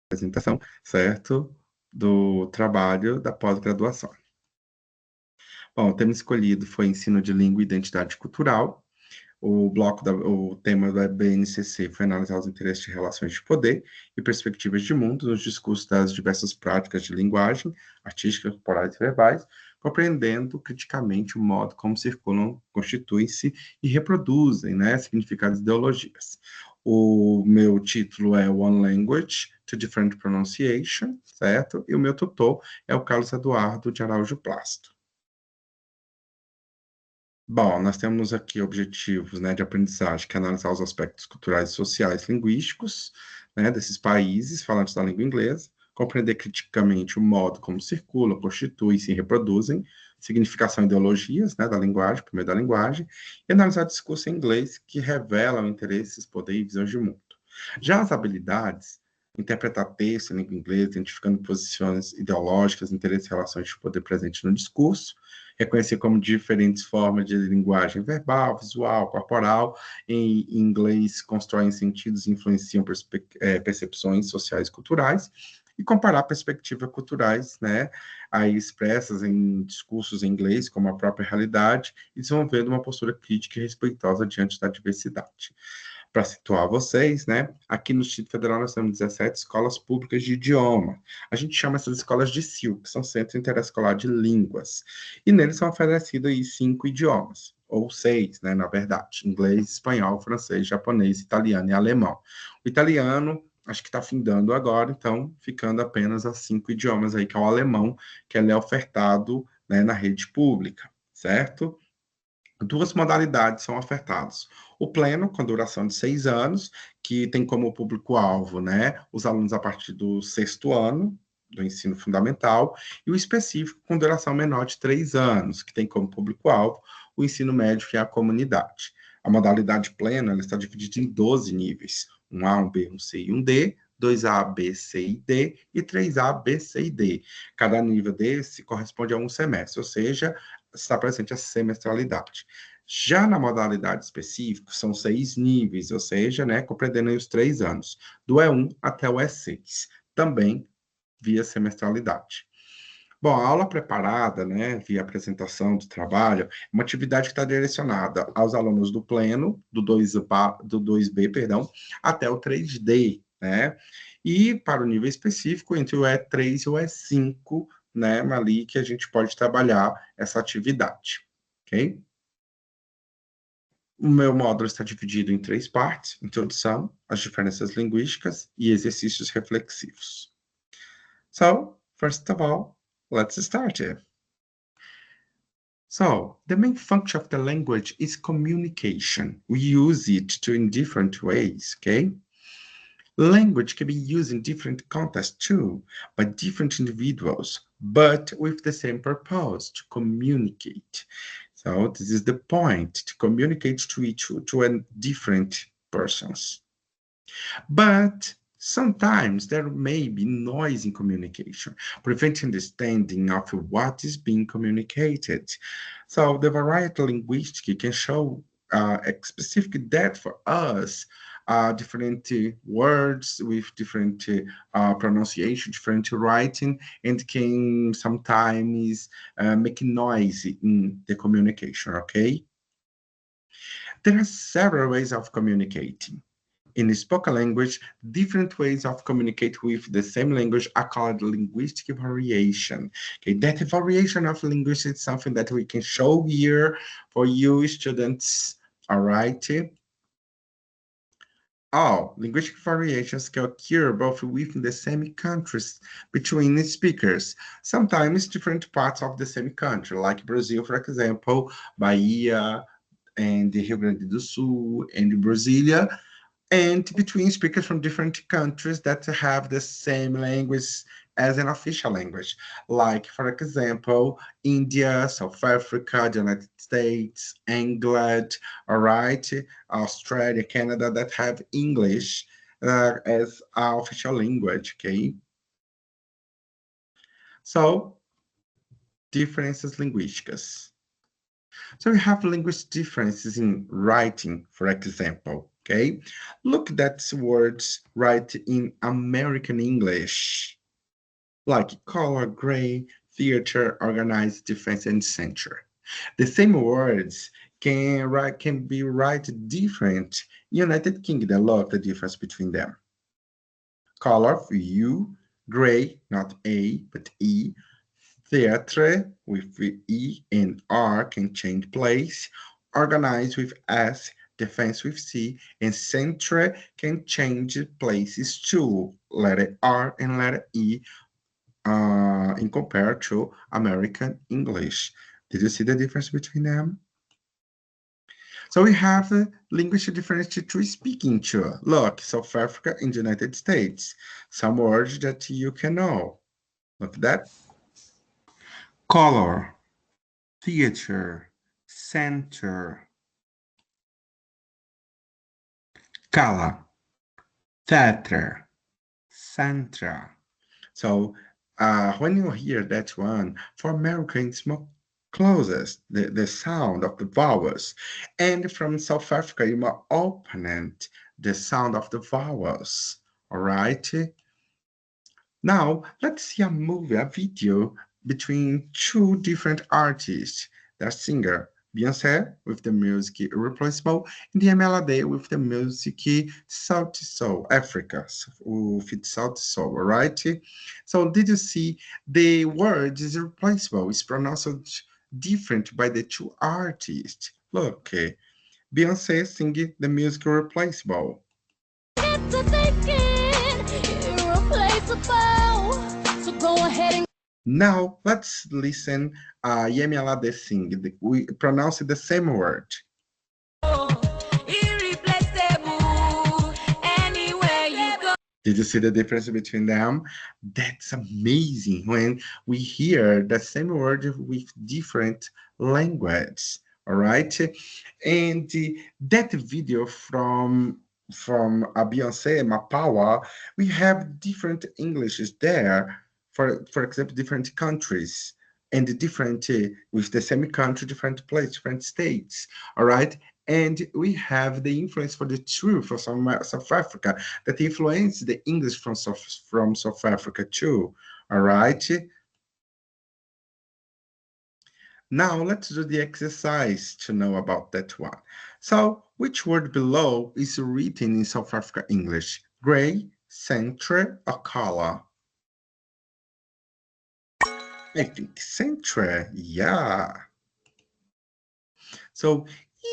apresentação, certo? Do trabalho da pós-graduação. Bom, o tema escolhido foi ensino de língua e identidade cultural. O tema da BNCC foi analisar os interesses de relações de poder e perspectivas de mundo nos discursos das diversas práticas de linguagem, artísticas, corporais e verbais, compreendendo criticamente o modo como circulam, constituem-se e reproduzem, né, significados e ideologias. O meu título é One Language to Different Pronunciation, certo? E o meu tutor é o Carlos Eduardo de Araújo Plasto. Bom, nós temos aqui objetivos, né, de aprendizagem, que é analisar os aspectos culturais, sociais, linguísticos, né, desses países falantes da língua inglesa, compreender criticamente o modo como circulam, constituem, se reproduzem, significação e ideologias, né, da linguagem, por meio da linguagem, e analisar discurso em inglês que revelam interesses, poder e visões de mundo. Já as habilidades, interpretar texto em língua inglesa, identificando posições ideológicas, interesses e relações de poder presentes no discurso, reconhecer como diferentes formas de linguagem verbal, visual, corporal, em inglês constroem sentidos e influenciam percepções sociais e culturais, e comparar perspectivas culturais, né, aí expressas em discursos em inglês, como a própria realidade, e desenvolvendo uma postura crítica e respeitosa diante da diversidade. Para situar vocês, né, aqui no Distrito Federal nós temos 17 escolas públicas de idioma. A gente chama essas escolas de CIL, que são Centros Interescolar de Línguas. E neles são oferecidos aí 5 idiomas, ou 6, né, na verdade, inglês, espanhol, francês, japonês, italiano e alemão. O italiano, acho que está findando agora, então, ficando apenas as 5 idiomas aí, que é o alemão, que ele é ofertado, né, na rede pública, certo? Duas modalidades são ofertadas. O pleno, com duração de 6 anos, que tem como público-alvo, né, os alunos a partir do 6º ano do ensino fundamental, e o específico, com duração menor de 3 anos, que tem como público-alvo o ensino médio e a comunidade. A modalidade plena, ela está dividida em 12 níveis, um A, um B, um C e um D, 2A, B, C e D, e 3A, B, C e D. Cada nível desse corresponde a um semestre, ou seja, está presente a semestralidade. Já na modalidade específica, são 6 níveis, ou seja, né, compreendendo os 3 anos, do E1 até o E6, também via semestralidade. Bom, a aula preparada, né, via apresentação do trabalho, é uma atividade que está direcionada aos alunos do pleno, do 2B, perdão, até o 3D, né, e para o nível específico, entre o E3 e o E5, né, ali que a gente pode trabalhar essa atividade, ok? O meu módulo está dividido em 3 partes: introdução, as diferenças linguísticas e exercícios reflexivos. So, first of all, let's start it. So, the main function of the language is communication. We use it in different ways, okay? Language can be used in different contexts too, by different individuals, but with the same purpose, to communicate. So this is the point, to communicate to different persons. But sometimes there may be noise in communication, preventing understanding of what is being communicated. So the variety linguistic can show a specific depth for us, different words with different pronunciation, different writing, and can sometimes make noise in the communication, okay? There are several ways of communicating. In spoken language, different ways of communicate with the same language are called linguistic variation. Okay, that variation of linguistics is something that we can show here for you students, all right? Linguistic variations can occur both within the same countries between speakers, sometimes different parts of the same country, like Brazil, for example, Bahia and Rio Grande do Sul and Brasília, and between speakers from different countries that have the same language as an official language, like, for example, India, South Africa, the United States, England, all right, Australia, Canada, that have English as our official language, okay? So, differences linguísticas. So we have linguistic differences in writing, for example. okay? Look at that words right in American English, like color, gray, theater, organized, defense, and center. The same words can be right different. United Kingdom, look the difference between them. Color for U, gray, not A, but E. Theatre with E and R can change place. Organize with S, defense with C, and centre can change places too. Letter R and letter E in compared to American English. Did you see the difference between them? So we have linguistic difference to speaking to. Look, South Africa and the United States. Some words that you can know. Look at that. Color, theater, center, cala, theater, centra. So when you hear that one, for Americans, it's more closest, the sound of the vowels. And from South Africa, you more opponent, the sound of the vowels. All right? Now, let's see a movie, a video between two different artists. The singer Beyoncé with the music Irreplaceable, and the Melody with the music Sauti Sol, Africa, with Sauti Sol, all right? So did you see the word is irreplaceable? It's pronounced different by the two artists. Look, Beyoncé singing the music Irreplaceable. So go ahead and now let's listen Yemi Alade sing. We pronounce it the same word. Did you see the difference between them? That's amazing when we hear the same word with different language. All right, and that video from Beyonce Mapawa, we have different Englishes there. For example, different countries and different with the same country, different place, different states. All right. And we have the influence for the truth for South Africa that influenced the English from South Africa too. All right. Now let's do the exercise to know about that one. So which word below is written in South Africa English? Gray, centre, or color? I think centre, yeah. So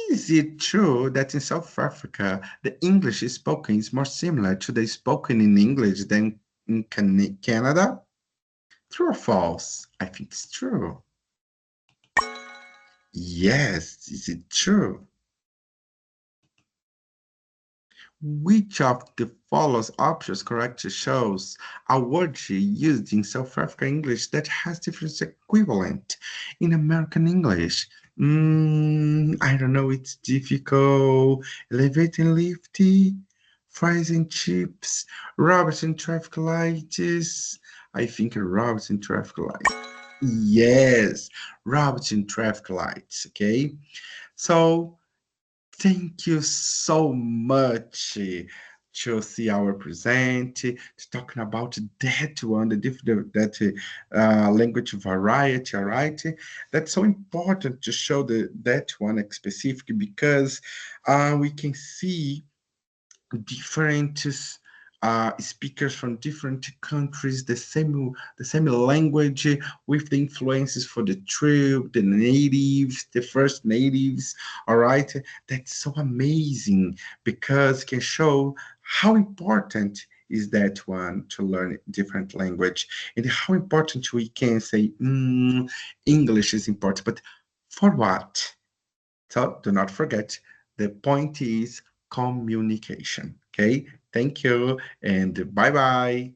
is it true that in South Africa, the English spoken is more similar to the spoken in English than in Canada? True or false? I think it's true. Yes, is it true? Which of the following options correctly shows a word used in South African English that has different equivalent in American English? I don't know, it's difficult. Elevate and lifty, fries and chips, robots and traffic lights. I think robots and traffic lights. Yes, robots and traffic lights, okay? So, thank you so much to see our present, to talking about that one, the different that language variety, all right? That's so important to show that one specific because we can see different speakers from different countries, the same language with the influences for the true, the natives, the first natives, all right? That's so amazing because it can show how important is that one to learn different language and how important we can say English is important, but for what? So do not forget, the point is communication, okay? Thank you and bye-bye.